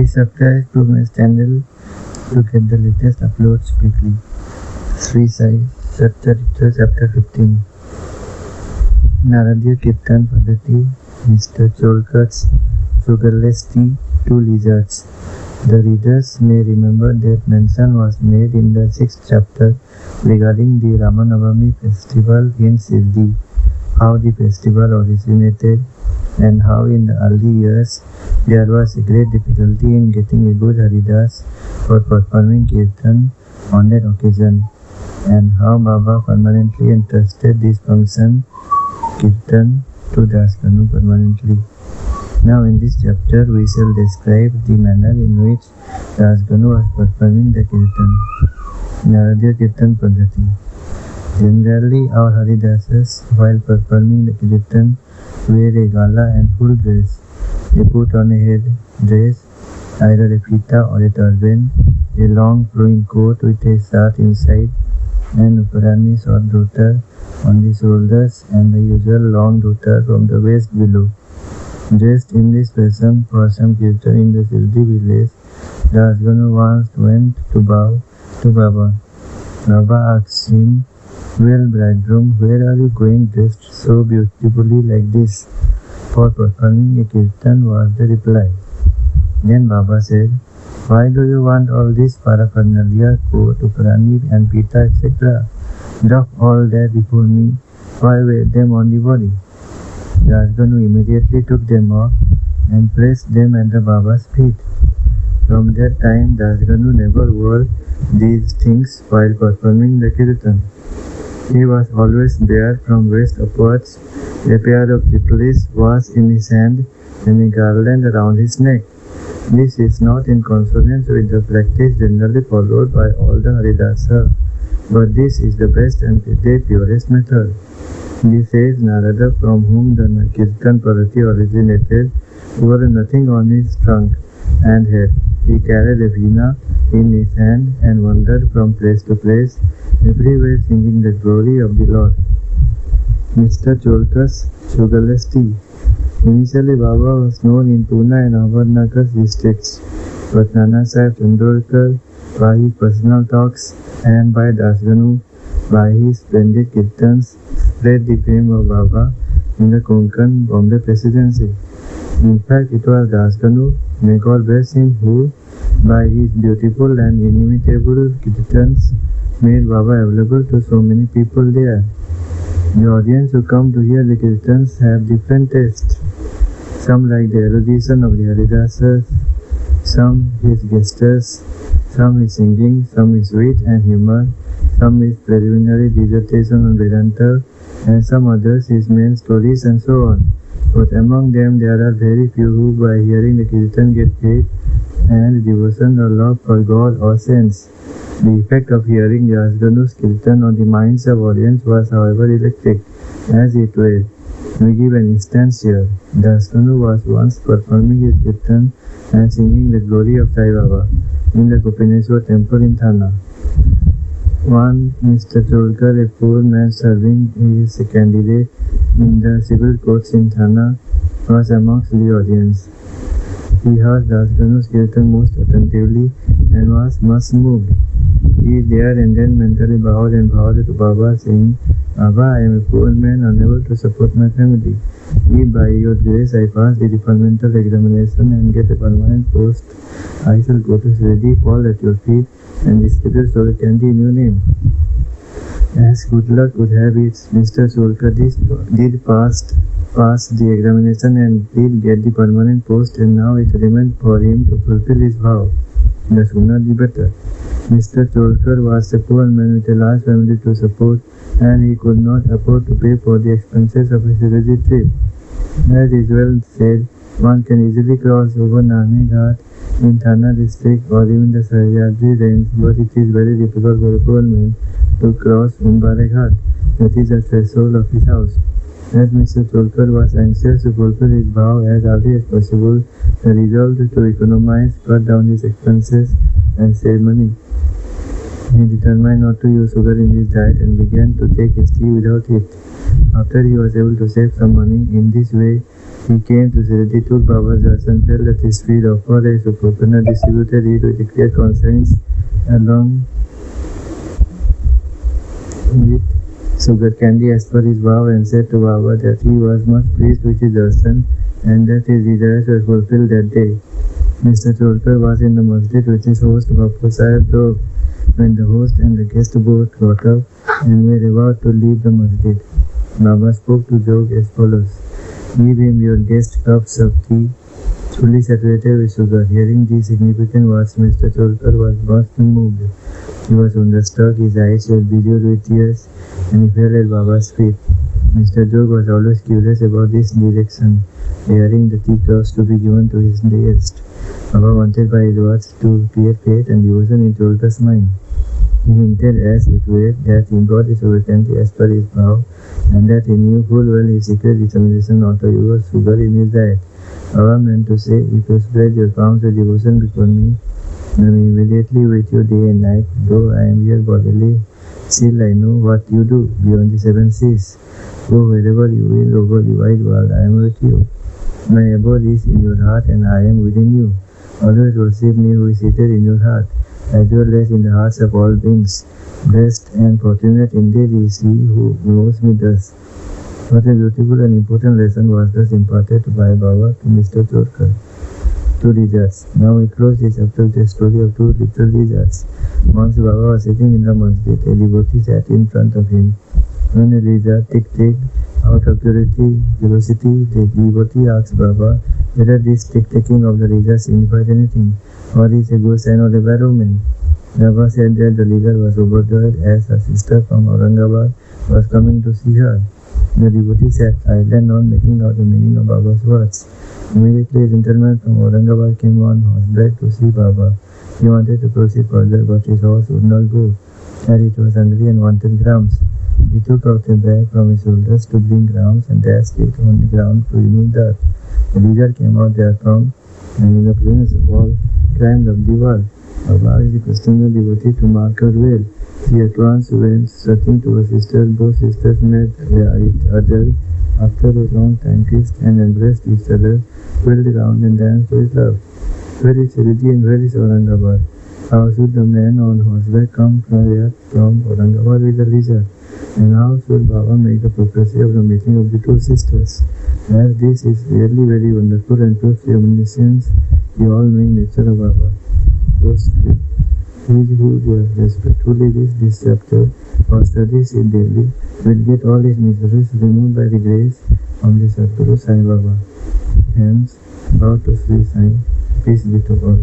subscribe to my channel to get the latest uploads quickly. Sri Sai Satcharitra Chapter 15. Naradiya Kirtan Padati, Mr. Cholkar's sugarless tea, 2 lizards. The readers may remember that mention was made in the 6th chapter regarding the Ramanavami festival in Shirdi, how the festival originated, and how in the early years there was a great difficulty in getting a good Haridas for performing Kirtan on that occasion, and how Baba permanently entrusted this function, Kirtan, to Dasganu permanently. Now in this chapter we shall describe the manner in which Dasganu was performing the Kirtan. Naradiya Kirtan Padati. Generally our Haridasas, while performing the Kirtan, wear a gala and full dress. They put on a head dress, either a fita or a turban, a long flowing coat with a shirt inside, and a Parani short dhota on the shoulders, and the usual long dhota from the waist below. Dressed in this fashion for some Kirtan in the Shirdi village, Dasganu once went to bow to Baba. Baba asked him, "Well, bridegroom, where are you going dressed so beautifully like this?" "For performing a Kirtan," was the reply. Then Baba said, "Why do you want all this paraphernalia, coat, Uparani and pita, etc.? Drop all that before me. Why wear them on the body?" Dasganu immediately took them off and placed them at the Baba's feet. From that time, Dasganu never wore these things while performing the Kirtan. He was always bare from waist upwards. A pair of chitlis was in his hand and a garland around his neck. This is not in consonance with the practice generally followed by all the Haridasa, but this is the best and the purest method. This says Narada, from whom the Kirtan Parati originated, wore nothing on his trunk and head. He carried a veena in his hand and wandered from place to place, everywhere singing the glory of the Lord. Mr. Cholkar's sugarless tea. Initially Baba was known in Pune and Ahmednagar districts, but Nana Sahib Chandorkar, by his personal talks, and by Dasganu, by his splendid Kirtans, spread the fame of Baba in the Konkan, Bombay Presidency. In fact, it was Dasganu, may God bless him, who, by his beautiful and inimitable Kirtans, made Baba available to so many people there. The audience who come to hear the Kirtans have different tastes. Some like the erudition of the Haridasas, some his gestures, some his singing, some his wit and humor, some his preliminary dissertation on Vedanta, and some others his main stories and so on. But among them there are very few who by hearing the Kirtan get faith and devotion or love for God or saints. The effect of hearing Dasganu's Kirtan on the minds of audience was however electric, as it were. We give an instance here. Dasganu was once performing his Kirtan and singing the glory of Sai Baba in the Gopineshwar temple in Thana. One Mr. Cholkar, a poor man serving his candidate in the civil courts in Thana, was amongst the audience. He heard Dasganu's Kirtan most attentively and was much moved. He there and then mentally bowed to Baba, saying, "Baba, I am a poor man unable to support my family. If by your grace I pass the departmental examination and get a permanent post, I shall go to Shri, fall at your feet, and distribute sour candy in your name." As good luck would have it, Mr. Cholkar did pass the examination and did get the permanent post, and now it remained for him to fulfill his vow. The sooner the better. Mr. Cholkar was a poor man with a large family to support, and he could not afford to pay for the expenses of a Shirdi trip. As is well said, one can easily cross over Nane Ghat in Thana district or even the Sahyadri range, but it is very difficult for a poor man to cross Umbare Ghat, that is the threshold of his house. As Mr. Cholkar was anxious to fulfill his vow as early as possible, he resolved to economize, cut down his expenses, and save money. He determined not to use sugar in his diet and began to take his tea without it. After he was able to save some money, in this way He came to Shirdi, took Baba's darshan, fell at his feet, offered a coconut, distributed it with a clear conscience along with sugar candy as per his vow, and said to Baba that he was much pleased with his darshan and that his desires were fulfilled that day. Mr. Cholkar was in the masjid with his host Bapu Sahib Dog when the host and the guest both got up and were about to leave the masjid. Baba spoke to Jog as follows: "Give him your guest cups of tea, fully saturated with sugar." Hearing these significant words, Mr. Cholkar was much moved. He was wonderstruck, his eyes were bedewed with tears, and he fell at Baba's feet. Mr. Jog was always curious about this direction, daring the tea cups to be given to his guest. Baba wanted by his words to create faith and devotion in Cholkar's mind. He hinted as it were that he got his obedience as per his vow, and that he knew full well his secret determination not to use sugar in his diet. Baba meant to say, "If you spread your palms with devotion before me, I am immediately with you day and night. Though I am here bodily, still I know what you do beyond the seven seas. Go wherever you will over the wide world, I am with you. My abode is in your heart and I am within you. Always worship me who is seated in your heart, as well as in the hearts of all beings. Blessed and fortunate indeed is he who knows me thus." What a beautiful and important lesson was thus imparted by Baba to Mr. Cholkar. Two lizards. Now we close this chapter with the story of two little lizards. Once Baba was sitting in the masjid, a devotee sat in front of him. When a lizard ticked out of curiosity, the devotee asked Baba whether this tick-ticking of the lizard signified anything, or is a good sign or a bad omen. Baba said that the lizard was overjoyed as her sister from Aurangabad was coming to see her. The devotee sat silent, not making out the meaning of Baba's words. Immediately a gentleman from Aurangabad came on horseback to see Baba. He wanted to proceed further, but his horse would not go, as it was hungry and wanted grams. He took out a bag from his shoulders to bring grams and dashed it on the ground to remove dirt. The lizard came out therefrom, and in the presence of all, climbed up the wall. Baba asked the questioner devotee to mark her well. She at once went searching to her sister. Both sisters met each other after a long time, kissed and embraced each other, twirled around and danced with love. Where is Shirdi and where is Aurangabad? How should the man on horseback come from Aurangabad with the lizard? And how should Baba make the prophecy of the meeting of the two sisters? As this is really very wonderful and proves the omniscience, the all-knowing nature of Baba. Postscript. He who respectfully reads this chapter or studies it daily will get all his miseries removed by the grace of the Sadguru Sai Baba. Hence, bow to Sri Sai. Peace be to all.